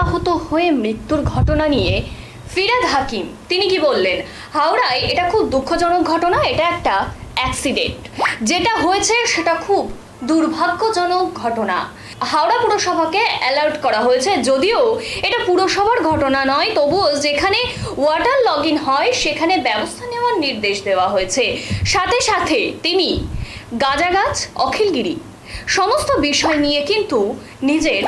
আহত হয়ে মৃত্যুর ঘটনা নিয়ে ফিরাদ হাকিম তিনি কি বললেন? হাওড়ায় এটা খুব দুঃখজনক ঘটনা, এটা একটা অ্যাক্সিডেন্ট। যেটা হয়েছে সেটা খুব দুর্ভাগ্যজনক ঘটনা। হাওড়া পুরসভাকে অ্যালার্ট করা হয়েছে, যদিও এটা পুরসভার ঘটনা নয়, তবুও যেখানে ওয়াটার লগইন হয় সেখানে ব্যবস্থা নেওয়ার নির্দেশ দেওয়া হয়েছে। সাথে সাথে তিনি গাঁজাগাছ, অখিলগিরি সমস্ত বিষয় নিয়ে কিন্তু নিজের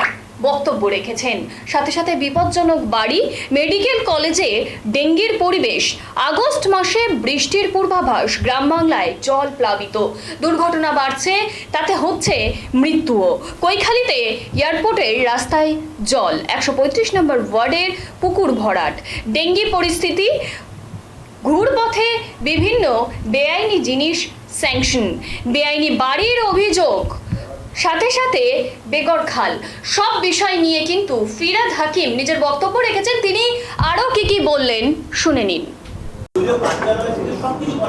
বক্তব্য রেখেছেন। সাথে সাথে বিপজ্জনক বাড়ি, মেডিকেল কলেজে ডেঙ্গির পরিবেশ, আগস্ট মাসে বৃষ্টির পূর্বাভাস, গ্রাম বাংলায় জল প্লাবিত, দুর্ঘটনা বাড়ছে, তাতে হচ্ছে মৃত্যুও। কৈখালিতে এয়ারপোর্টের রাস্তায় জল, 135 নম্বর ওয়ার্ডের পুকুর ভরাট, ডেঙ্গি পরিস্থিতি, ঘুরপথে বিভিন্ন বেআইনি জিনিস স্যাংশন, বেআইনি বাড়ির অভিযোগ, সাথে সাথে বেগরখাল, সব বিষয় নিয়ে কিন্তু ফিরাদ হাকিম নিজের বক্তব্য রেখেছেন। তিনি আরও কি বললেন শুনে নিন।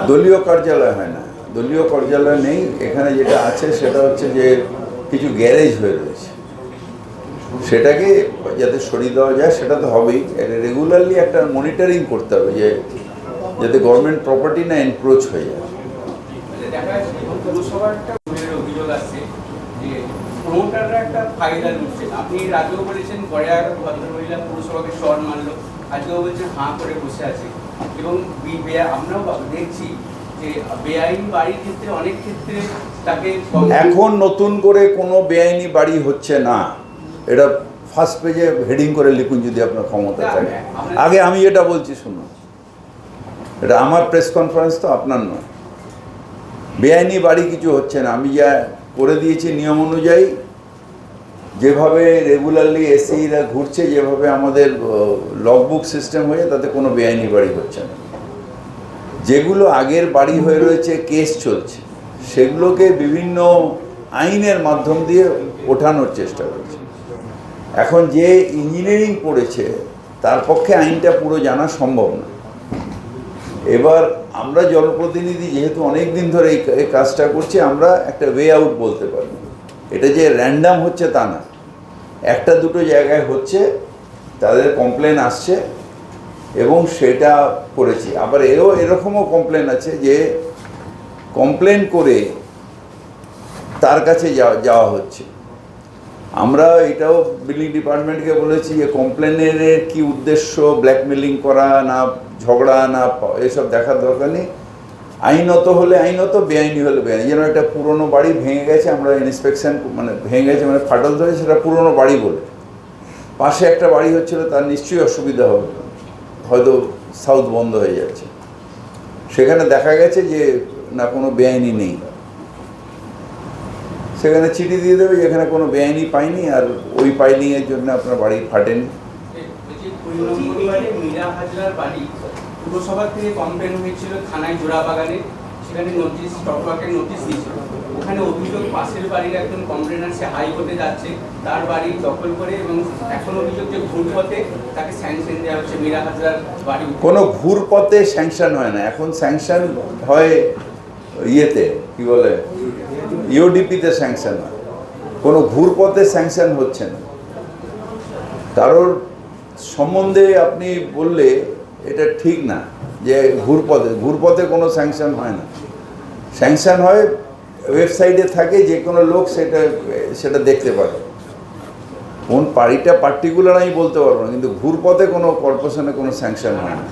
দলীয় কার্যালয় হয় না, দলীয় কার্যালয় নেই এখানে। যেটা আছে সেটা হচ্ছে যে কিছু গ্যারেজ হয়ে রয়েছে, সেটাকে যাতে সরিয়ে দেওয়া যায় সেটা তো হবেই। রেগুলারলি একটা মনিটরিং করতে হবে যে যাতে গভর্নমেন্ট প্রপার্টি না এনক্রোচ হয়ে যায়। প্রমোটাররা একটা ফায়দা লুটছেন। আপনি আগেও বলেছেন গড়িয়া ভদ্রমহিলা পুরসভাকে শহর মানল, আজকেও বলছেন হাঁ করে বসে আছে। এবং আমরাও দেখছি যে বেআইনি বাড়ির ক্ষেত্রে অনেক ক্ষেত্রে তাকে এখন নতুন করে কোনো বেআইনি বাড়ি হচ্ছে না, এটা ফার্স্ট পেজে হেডিং করে লিখুন যদি আপনার ক্ষমতা থাকে। আগে আমি যেটা বলছি শুনুন, এটা আমার প্রেস কনফারেন্স, তো আপনার নয়। বেআইনি বাড়ি কিছু হচ্ছে না। আমি যা করে দিয়েছি নিয়ম অনুযায়ী, যেভাবে রেগুলারলি এসিরা ঘুরছে, যেভাবে আমাদের লগবুক সিস্টেম হয়ে, তাতে কোনো বেআইনি বাড়ি হচ্ছে না। যেগুলো আগের বাড়ি হয়ে রয়েছে, কেস চলছে, সেগুলোকে বিভিন্ন আইনের মাধ্যম দিয়ে ওঠানোর চেষ্টা করছে। এখন যে ইঞ্জিনিয়ারিং পড়েছে তার পক্ষে আইনটা পুরো জানা সম্ভব না। এবার আমরা জনপ্রতিনিধি যেহেতু অনেক দিন ধরে এই কাজটা করছি, আমরা একটা ওয়ে আউট বলতে পারি। এটা যে র্যান্ডাম হচ্ছে তা না, একটা দুটো জায়গায় হচ্ছে, তাদের কমপ্লেন আসছে এবং সেটা করেছি। আবার এরকমও কমপ্লেন আছে যে কমপ্লেন করে তার কাছে যাওয়া হচ্ছে। আমরা এটাও বিল্ডিং ডিপার্টমেন্টকে বলেছি যে কমপ্লেনের কি উদ্দেশ্য, ব্ল্যাকমেলিং করা না ঝগড়া না, এসব দেখার দরকার নেই। আইনত হলে আইনত, বেআইনি হলে বেআইনি। যেন একটা পুরনো বাড়ি ভেঙে গেছে, আমরা ইন্সপেকশন মানে ভেঙে গেছে মানে ফাটল ধরে, সেটা পুরনো বাড়ি বলে। পাশে একটা বাড়ি হচ্ছিল, তার নিশ্চয়ই অসুবিধা হবে, হয়তো সাউথ বন্ধ হয়ে যাচ্ছে, সেখানে দেখা গেছে যে না কোনো বেআইনি নেই, সেখানে চিঠি দিয়ে দেবে যেখানে কোনো বেআইনি পাইনি, আর ওই পাইনিংয়ের জন্য আপনার বাড়ি ফাটেনি। পুরসভা থেকে কমপ্লেন হয়েছিল থানায় জোড়াবাগানে, সেখানে নোটিশ, টকটকের নোটিশ দিয়েছিল। ওখানে অভিযোগ পাশের বাড়ির একজন কমপ্লেনার, সে হাইকোর্টে যাচ্ছে, তার বাড়ি দখল করে, এবং এখন অভিযোগ যে ঘুরপথে তাকে স্যাংশন দেওয়া হচ্ছে মীরা হাজরার বাড়ি। কোনো ঘুরপথে স্যাংশন হয় না, এখন স্যাংশন হয় ইয়েতে কি বলে ইউডিপিতে স্যাংশন হয়, কোনো ঘুরপথে স্যাংশন হচ্ছে না। কারোর সম্বন্ধে আপনি বললে এটা ঠিক না যে ঘুরপথে কোনো স্যাংশন হয় না। স্যাংশন হয় ওয়েবসাইটে থাকে, যে কোনো লোক সেটা দেখতে পারে। কোন বাড়িটা পার্টিকুলার আমি বলতে পারবো না, কিন্তু ঘুরপথে কোনো কর্পোরেশনে কোনো স্যাংশন হয় না।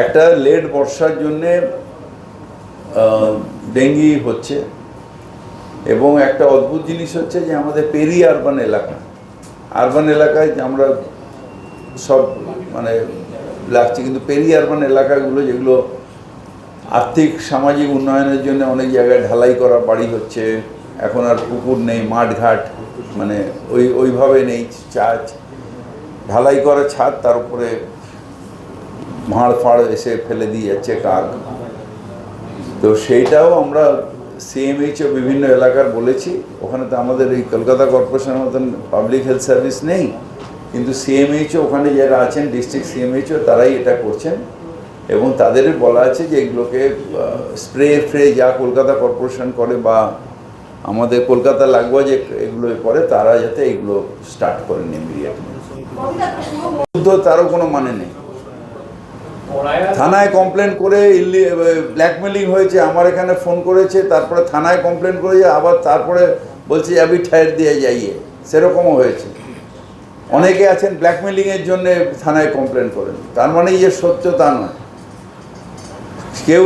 একটা লেট বর্ষার জন্যে ডেঙ্গি হচ্ছে, এবং একটা অদ্ভুত জিনিস হচ্ছে যে আমাদের পেরি আরবান এলাকায় আমরা সব মানে লাগছে, কিন্তু পেরি আরবান এলাকাগুলো যেগুলো আর্থিক সামাজিক উন্নয়নের জন্য অনেক জায়গায় ঢালাই করা বাড়ি হচ্ছে, এখন আর পুকুর নেই, মাঠঘাট মানে ওইভাবে নেই, ঢালাই করা ছাদ, তার উপরে ভাঁড় ফাড় এসে ফেলে দিয়ে যাচ্ছে কাক। তো সেইটাও আমরা সিএমএইচ ও বিভিন্ন এলাকার বলেছি, ওখানে তো আমাদের এই কলকাতা কর্পোরেশনের মতন পাবলিক হেলথ সার্ভিস নেই, কিন্তু সিএমএইচও ওখানে যারা আছেন ডিস্ট্রিক্ট সিএমএইচও তারাই এটা করছেন এবং তাদের বলা আছে যে এগুলোকে স্প্রে যা কলকাতা কর্পোরেশন করে বা আমাদের কলকাতা লাগোয়া যে এগুলো করে তারা যাতে এগুলো স্টার্ট করেন ইমিডিয়েটলি। তো তারও কোনো মানে নেই। থানায় কমপ্লেন করে ব্ল্যাকমেলিং হয়েছে, আমার এখানে ফোন করেছে, তারপরে থানায় কমপ্লেন করেছে, আবার তারপরে বলছে আবি ঠায়ের দিয়ে যাইয়ে, সেরকমও হয়েছে। অনেকে আছেন ব্ল্যাকমেলিংয়ের জন্য থানায় কমপ্লেন করেন, তার মানে যে সত্য তা নয়। কেউ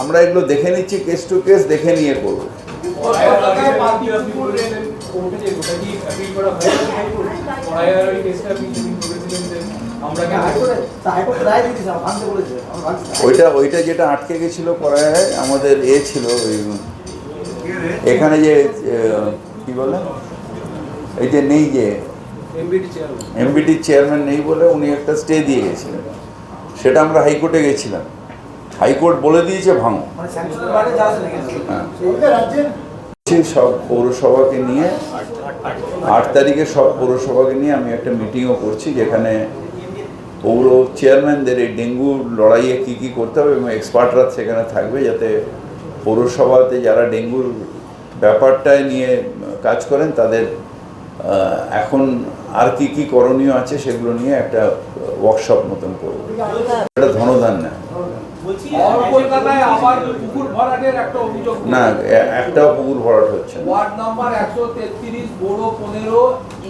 আমরা এগুলো দেখে নিচ্ছি, কেস টু কেস দেখে নিয়ে করবো। ওইটা যেটা আটকে গেছিল করায় আমাদের ছিল ওই এখানে যে কি বলে এই যে নেই যে এমবিটি চেয়ারম্যান নেই বলে উনি একটা স্টে দিয়ে গেছিলেন, সেটা আমরা হাইকোর্টে গেছিলাম, হাইকোর্ট বলে দিয়েছে ভাঙো। সব পৌরসভাকে নিয়ে 8 তারিখে সব পৌরসভাকে নিয়ে আমি একটা মিটিংও করছি, যেখানে পৌর চেয়ারম্যানদের এই ডেঙ্গু লড়াইয়ে কী কী করতে হবে এবং এক্সপার্টরা সেখানে থাকবে, যাতে পৌরসভাতে যারা ডেঙ্গুর ব্যাপারটায় নিয়ে কাজ করেন তাদের এখন আর কি কি করণীয় আছে সেগুলো নিয়ে একটা ওয়ার্কশপ মতন করবো। এটা ধনধান না, না একটাও পুকুর ভরাট হচ্ছে না। ওয়ার্ড নাম্বার 133 বড় 15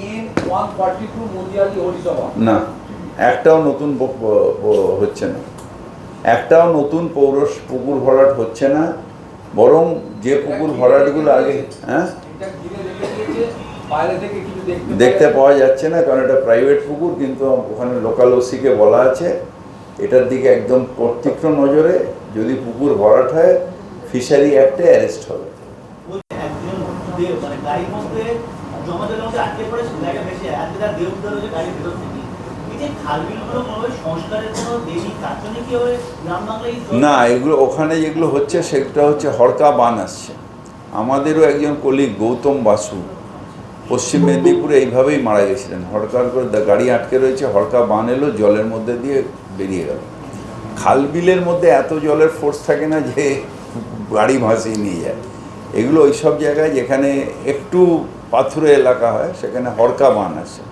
ইন 142 মন্দিয়ালি হরিসভা না, একটাও নতুন হচ্ছে না, একটাও নতুন পুকুর ভরাট হচ্ছে না, বরং যে পুকুর ভরাটগুলো আগে দেখতে পাওয়া যাচ্ছে না, কারণ এটা প্রাইভেট পুকুর, কিন্তু ওখানে লোকাল ওসিকে বলা আছে এটার দিকে একদম তীক্ষ্ণ নজরে, যদি পুকুর ভরাট হয় ফিশারি অ্যাক্টে অ্যারেস্ট হবে। না, এগুলো ওখানে যেগুলো হচ্ছে সেটা হচ্ছে হরকা বান আসছে। আমাদেরও একজন কলিগ গৌতম বাসু পশ্চিম মেদিনীপুরে এইভাবেই মারা গেছিলেন, হরকার করে গাড়ি আটকে রয়েছে, হরকা বান এলো, জলের মধ্যে দিয়ে বেরিয়ে গেল। খালবিলের মধ্যে এত জলের ফোর্স থাকে না যে গাড়ি ভাসিয়ে নিয়ে যায়। এগুলো ওই সব জায়গায় যেখানে একটু পাথুরে এলাকা হয় সেখানে হরকা বান আসে,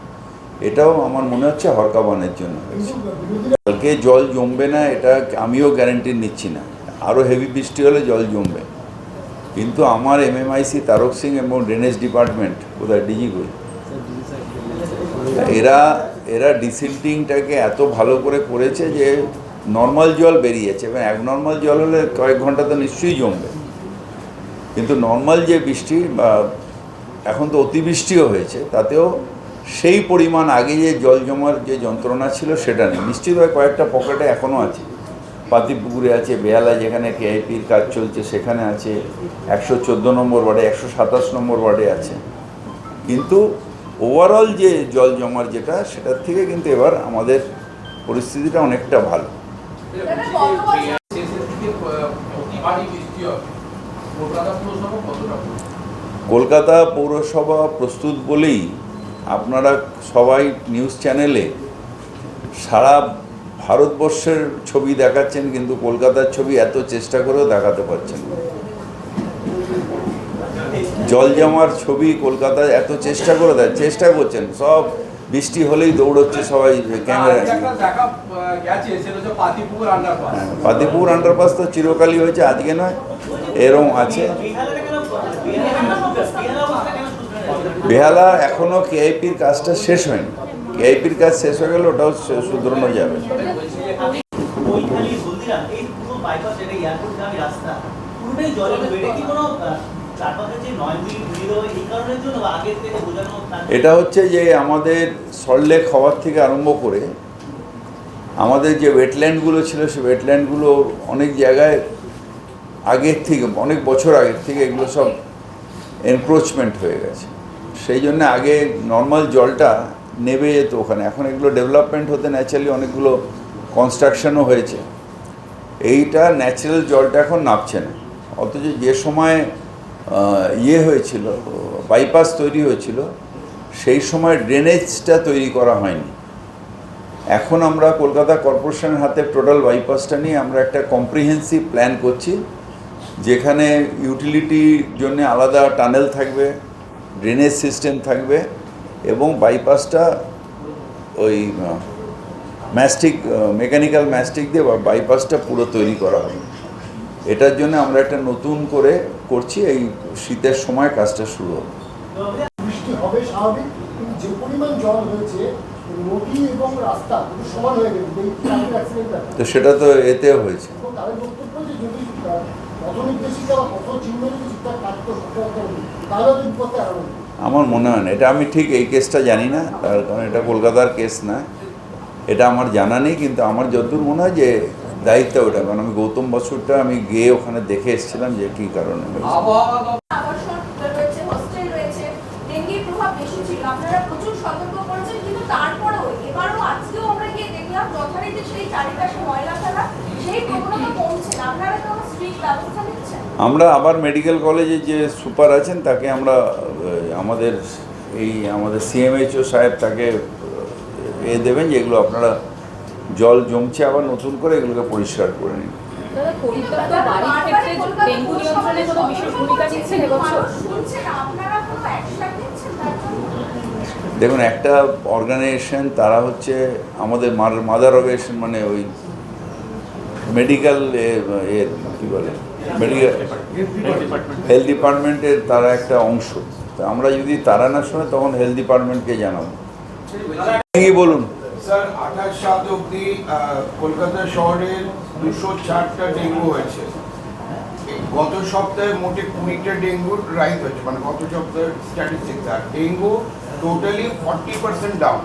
এটাও আমার মনে হচ্ছে হরকা বানের জন্য হয়েছে। কালকে জল জমবে না এটা আমিও গ্যারান্টি নিচ্ছি না, আরও হেভি বৃষ্টি হলে জল জমবে, কিন্তু আমার MMIC তারক সিং এবং ড্রেনেজ ডিপার্টমেন্ট কোথায় ডিজি কই এরা ডিসিল্টিংটাকে এত ভালো করে করেছে যে নর্মাল জল বেরিয়েছে, এবং নর্মাল জল হলে কয়েক ঘন্টা তো নিশ্চয়ই জমবে, কিন্তু নর্মাল যে বৃষ্টি বা এখন তো অতিবৃষ্টিও হয়েছে, তাতেও সেই পরিমাণ আগে যে জল জমার যে যন্ত্রণা ছিল সেটা নেই। নিশ্চিতভাবে কয়েকটা পকেটে এখনও আছে, পাতিপুকুরে আছে, বেহালা যেখানে KIPর কাজ চলছে সেখানে আছে, 114 নম্বর ওয়ার্ডে, 127 নম্বর ওয়ার্ডে আছে, কিন্তু ওভারঅল যে জল জমার যেটা সেটার থেকে কিন্তু এবার আমাদের পরিস্থিতিটা অনেকটা ভালো। কলকাতা পৌরসভা প্রস্তুত বলেই আপনারা সবাই নিউজ চ্যানেলে সারা ভারতবর্ষের ছবি দেখাচ্ছেন, কিন্তু কলকাতার ছবি এত চেষ্টা করেও দেখাতে পারছেন না। জল জমার ছবি কলকাতায় এত চেষ্টা করে চেষ্টা করছেন, সব বৃষ্টি হলেই দৌড়চ্ছে সবাই ক্যামেরা। পাতিপুকুর আন্ডারপাস তো চিরকালই হয়েছে, আজকে নয়, এরকম আছে। বেহালা এখনও KIPর কাজটা শেষ হয়নি, KIPর কাজ শেষ হয়ে গেলে ওটাও শুধরানো যাবে। এটা হচ্ছে যে আমাদের সল্টলেক হওয়ার থেকে আরম্ভ করে আমাদের যে ওয়েটল্যান্ডগুলো ছিল সেই ওয়েটল্যান্ডগুলো অনেক জায়গায় আগের থেকে, অনেক বছর আগের থেকে এগুলো সব এনক্রোচমেন্ট হয়ে গেছে, সেই জন্য আগে নর্মাল জলটা নেবে যেত ওখানে, এখন এগুলো ডেভেলপমেন্ট হতে ন্যাচারালি অনেকগুলো কনস্ট্রাকশনও হয়েছে, এইটা ন্যাচারাল জলটা এখন নামছে না। অথচ যে সময় হয়েছিল বাইপাস তৈরি হয়েছিল সেই সময় ড্রেনেজটা তৈরি করা হয়নি। এখন আমরা কলকাতা কর্পোরেশনের হাতে টোটাল বাইপাসটা নিয়ে আমরা একটা কম্প্রিহেন্সিভ প্ল্যান করছি, যেখানে ইউটিলিটির জন্য আলাদা টানেল থাকবে, ড্রেনেজ সিস্টেম থাকবে এবং বাইপাসটা ওই ম্যাস্টিক মেকানিক্যাল ম্যাস্টিক দিয়ে বাইপাসটা পুরো তৈরি করা হবে। এটার জন্য আমরা একটা নতুন করে করছি, এই শীতের সময় কাজটা শুরু হবে। বৃষ্টি হবে স্বাভাবিক, কিন্তু যে পরিমাণ জল হয়েছে নদী এবং রাস্তা দুটো সমান হয়ে গেছে এই ট্রাফিক অ্যাক্সিডেন্টটা। তো সেটা তো এতেও হয়েছে। এবং তাদের বক্তব্য যে যদি পথ নির্দেশিকা বা পথ চিহ্ন যদি ঠিকঠাক থাকতো তাহলে তো বিপদটা এড়ানো যেত। আমার মনে হয় না, এটা আমি ঠিক এই কেসটা জানি না, তার কারণ এটা কলকাতার কেস না, এটা আমার জানা নেই। কিন্তু আমার যতদূর মনে হয় যে দায়িত্ব ওটা, কারণ আমি গৌতম বসুরটা আমি গিয়ে ওখানে দেখে এসেছিলাম যে কী কারণে হয়েছে। আবাসন রয়েছে, হোস্টেল রয়েছে, ডেঙ্গির প্রভাব বেশি ছিল। আপনারা প্রচুর সতর্ক করেছেন, কিন্তু তারপরেও এবারও আজকেও আমরা গিয়ে দেখলাম যথারীতি সেই চারিপাশে ময়লা ফেলা, সেই প্রবণতা কমছে না। আপনারা তো স্ট্রিক্ট ব্যবস্থা নিচ্ছেন। আমরা আবার মেডিকেল কলেজে যে সুপার আছেন তাকে আমরা আমাদের সিএমএইচও সাহেব তাকে দেবেন যে এগুলো আপনারা জল জমছে আবার নতুন করে এগুলোকে পরিষ্কার করে নিন। দাদা, পরিত্যক্ত বাড়ির ক্ষেত্রে ডেঙ্গু নিয়ন্ত্রণে কোনো বিশেষ ভূমিকা নিচ্ছেন এবছর? আপনারা কোনো অ্যাকশন নিচ্ছেন তার জন্য? দেখুন, একটা অর্গানাইজেশন তারা হচ্ছে আমাদের মাদার অর্গানাইজেশন, মানে ওই মেডিকেল এর কী বলে মেডিকেল হেলথ ডিপার্টমেন্টের তারা একটা অংশ। তো আমরা যদি তারা না শোনে তখন হেলথ ডিপার্টমেন্টকে জানাবো। কি বলুন স্যার, 28/7 অবধি কলকাতা শহরের 204টা ডেঙ্গু হয়েছে। গত সপ্তাহে মোটে 20টা ডেঙ্গুর রাইজ হয়েছে, মানে গত সপ্তাহের স্ট্যাটিস্টিক্স। আর ডেঙ্গু টোটালি 40% ডাউন।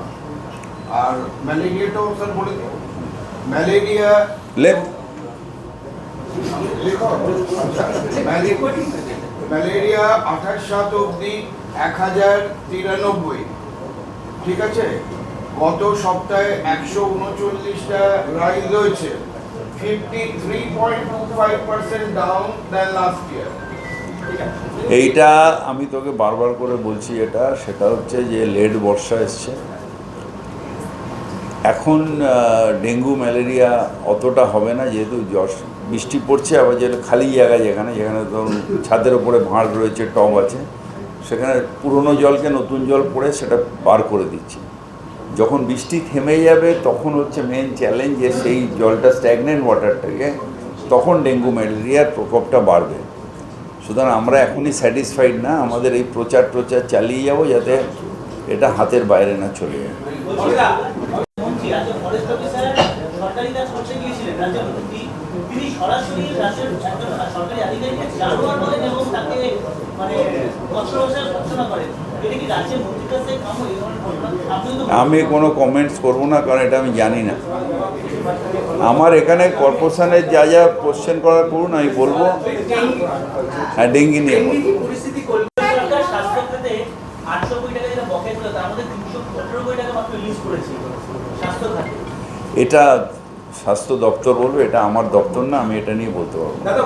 আর ম্যালেরিয়াটাও স্যার বলে দিন, ম্যালেরিয়া ম্যালেরিয়া 28/7 অবধি 1093, ঠিক আছে। গত সপ্তাহে 139টা রাইজ হয়েছে, 53.25% ডাউন দ্যান লাস্ট ইয়ার। এইটা আমি তোকে বারবার করে বলছি, সেটা হচ্ছে যে লেট বর্ষা এসছে এখন। ডেঙ্গু ম্যালেরিয়া অতটা হবে না, যেহেতু বৃষ্টি পড়ছে। আবার যেটা খালি জায়গা যেখানে ধরুন ছাদের ওপরে ভাঁড় রয়েছে, টব আছে, সেখানে পুরনো জলকে নতুন জল পড়ে সেটা বার করে দিচ্ছি। যখন বৃষ্টি থেমে যাবে তখন হচ্ছে মেন চ্যালেঞ্জ, যে সেই জলটা স্ট্যাগনেন্ট ওয়াটারটাকে, তখন ডেঙ্গু ম্যালেরিয়ার প্রকোপটা বাড়বে। সুতরাং আমরা এখনই স্যাটিসফাইড না, আমাদের এই প্রচার চালিয়ে যাব যাতে এটা হাতের বাইরে না চলে যায়। আমি কোনো কমেন্টস করব না, কারণ এটা আমি জানি না। আমার এখানে কর্পোরেশনের যা যা কোশ্চেন করার করুন, আমি বলবো। হ্যাঁ, ডেঙ্গি নিয়ে এটা স্বাস্থ্য দপ্তর বলবে, এটা আমার দপ্তর না, আমি এটা নিয়ে বলতে পারবো। दादा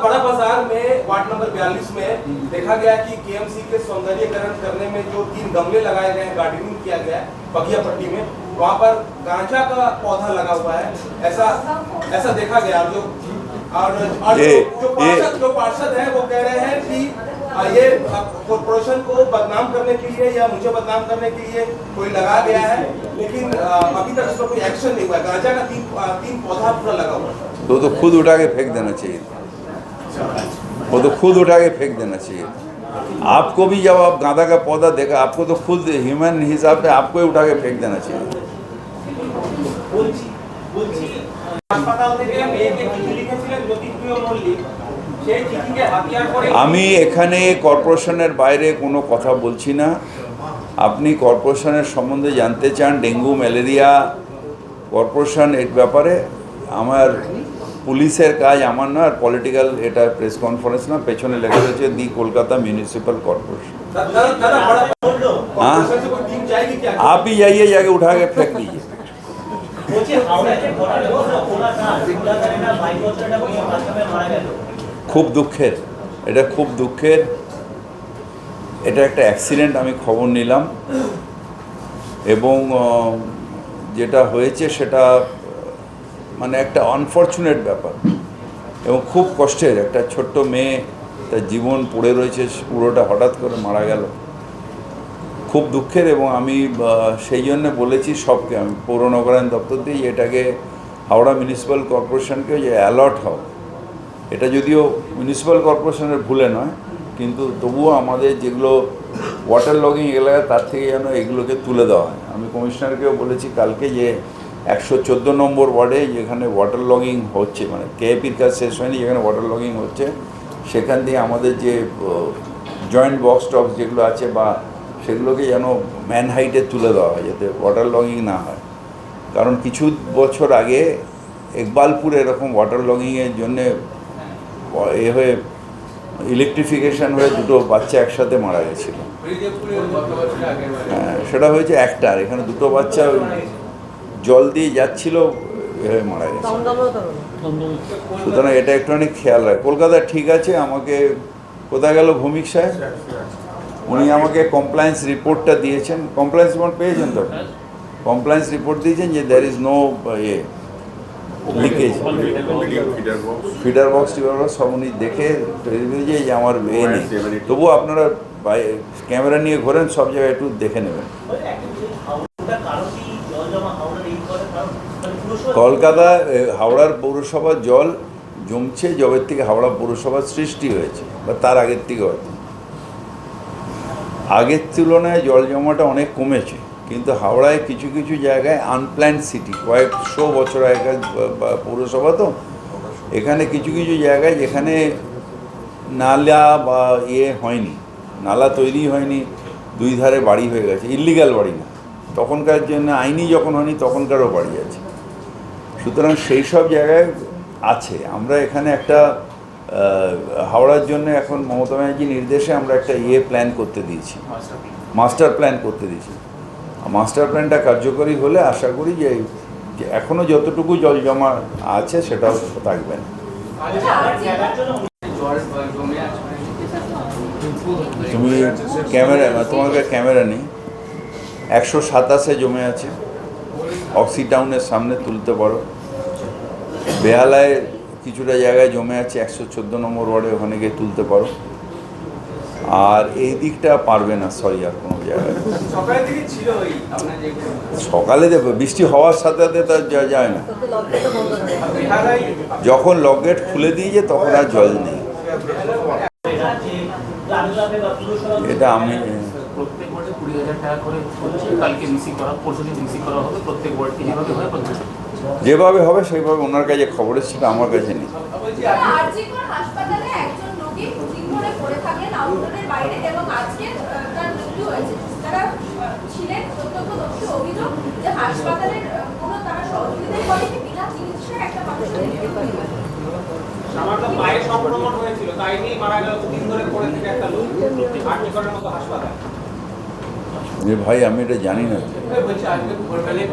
बड़ा बाजार में वार्ड नंबर 42 में देखा गया कि केएमसी के सौंदर्यीकरण करने में जो 3 गमले लगाए गए हैं, गार्डनिंग किया गया है बगिया पट्टी में, वहाँ पर गांजा का पौधा लगा हुआ है, ऐसा देखा गया। और जो पार्षद है वो कह रहे हैं कि ये कॉर्पोरेशन को बदनाम करने के लिए या मुझे बदनाम करने के लिए कोई लगा गया है, लेकिन अभी तक इस पर कोई एक्शन नहीं हुआ है। गांजा का 3 पौधा पूरा लगा हुआ है। तो खुद उठा के फेंक देना चाहिए, वो तो खुद उठा के फेंक देना चाहिए। आपको भी जब आप गांजा का पौधा देखा, आपको तो खुद ह्यूमन हिसाब से आपको ही उठा के फेंक देना चाहिए। আমি এখানে কর্পোরেশনের বাইরে কোনো কথা বলছি না। আপনি কর্পোরেশনের সম্বন্ধে জানতে চান, ডেঙ্গু ম্যালেরিয়া, কর্পোরেশন এর ব্যাপারে আমার পুলিশের কাজ আমার না, আর পলিটিক্যাল এটা প্রেস कॉन्फ्रेंस ना, পেছনে লেখা রয়েছে দি কলকাতা म्यूनिसिपल कॉर्पोरेशन। हाँ, आप ही जाइए, जाके उठा के फेंक लीजिए। খুব দুঃখের, এটা খুব দুঃখের। এটা একটা অ্যাক্সিডেন্ট, আমি খবর নিলাম, এবং যেটা হয়েছে সেটা মানে একটা আনফর্চুনেট ব্যাপার এবং খুব কষ্টের। একটা ছোট্ট মেয়ে, তার জীবন পড়ে রয়েছে, পুরোটা হঠাৎ করে মারা গেল, খুব দুঃখের। এবং আমি সেই জন্য বলেছি সবকে, আমি পৌর নগরায়ণ দপ্তর দিয়ে এটাকে হাওড়া মিউনিসিপ্যাল কর্পোরেশনকে যে অ্যালার্ট হও, এটা যদিও মিউনিসিপ্যাল কর্পোরেশনের ভুলে নয়, কিন্তু তবুও আমাদের যেগুলো ওয়াটার লগিং এলাকা তার থেকে যেন এগুলোকে তুলে দেওয়া হয়। আমি কমিশনারকেও বলেছি কালকে যে 114 নম্বর ওয়ার্ডে যেখানে ওয়াটার লগিং হচ্ছে, মানে কেএপির কাজ শেষ হয়নি, যেখানে ওয়াটার লগিং হচ্ছে, সেখান দিয়ে আমাদের যে জয়েন্ট বক্স টক্স যেগুলো আছে বা সেগুলোকে যেন ম্যান হাইটে তুলে দেওয়া হয়, যাতে ওয়াটার লগিং না হয়। কারণ কিছু বছর আগে ইকবালপুরে এরকম ওয়াটার লগিংয়ের জন্যে হয়ে ইলেকট্রিফিকেশান হয়ে দুটো বাচ্চা একসাথে মারা গেছিল। হ্যাঁ, সেটা হয়েছে একটার, এখানে দুটো বাচ্চা জল দিয়ে যাচ্ছিল, এভাবে মারা গেছে। সুতরাং এটা একটুখানি খেয়াল রাখ। কলকাতা ঠিক আছে, আমাকে কোথায় গেল ভৌমিক সাহেব, উনি আমাকে কমপ্লায়েন্স রিপোর্টটা দিয়েছেন। কমপ্লায়েন্স রিপোর্ট পেয়েছেন তো? কমপ্লায়েন্স রিপোর্ট দিয়েছেন যে there is no leakage, feeder box টিডার বক্স সব উনি দেখে যে আমার এ নেই। তবুও আপনারা ক্যামেরা নিয়ে ঘোরেন, সব জায়গায় একটু দেখে নেবেন। কলকাতা হাওড়ার পৌরসভার জল জমছে যবের থেকে হাওড়া পৌরসভার সৃষ্টি হয়েছে, বা তার আগের থেকে হয়তো। আগের তুলনায় জল জমাটা অনেক কমেছে, কিন্তু হাওড়ায় কিছু কিছু জায়গায় আনপ্ল্যান্ড সিটি, কয়েকশো বছর আগেকার পৌরসভা, তো এখানে কিছু কিছু জায়গায় যেখানে নালা বা হয়নি, নালা তৈরি হয়নি, দুই ধারে বাড়ি হয়ে গেছে, ইল্লিগাল বাড়ি না, তখনকার জন্য আইনি যখন হয়নি তখনকারও বাড়ি আছে। সুতরাং সেই সব জায়গায় আছে। আমরা এখানে একটা হাওড়ার জন্য এখন মমতা ব্যানার্জির নির্দেশে আমরা একটা প্ল্যান করতে দিয়েছি, মাস্টার প্ল্যান করতে দিয়েছি। মাস্টার প্ল্যানটা কার্যকরী হলে আশা করি যে এখনও যতটুকু জল জমা আছে সেটাও থাকবে না। তুমি ক্যামেরা, তোমার কাছে ক্যামেরা নেই, 127-এ জমে আছে, অক্সি টাউনের সামনে তুলতে পারো। বেহালায় কিছুটা জায়গায় জমে আছে, 114 নম্বর ওয়ার্ডে, ওখানে গিয়ে তুলতে পারো। আর এই দিকটা পারবে না, সরি, আর কোনো জায়গায় সকালে দেখো বৃষ্টি হওয়ার সাথে সাথে তার যায় না, যখন লকগেট খুলে দিয়েছে তখন আর জল নেই। এটা আমি প্রত্যেক ওয়ার্ডে 20,000 টাকা করে হচ্ছে, কালকে মিসিং করা, পরশুদিন মিসিং করা হবে, প্রত্যেক ওয়ার্ডে যেভাবে হয় যেভাবে হবে সেইভাবে। ওনার কাছে খবর এসেছিল, আমার কাছে নেই। হাসপাতালে একজন রোগী দুদিন ধরে পড়ে থাকেন আউটডোরের বাইরে এবং আজকে তার মৃত্যু হয়েছে। তারা ছিলেন প্রত্যক্ষদর্শী, অভিযোগ যে হাসপাতালের কোনো তারা সহযোগিতা করেনি, বিনা চিকিৎসায় একটা মানুষের মৃত্যু হয়েছে। সামান্য পায়ে সংক্রমণ হয়েছিল, তাই নিয়ে মারা গেল, দুদিন ধরে পড়ে থেকে একটা লোক আর্টিকলের মতো হাসপাতাল। ভাই আমি এটা জানি না। বলছি আজকে ভোরবেলায়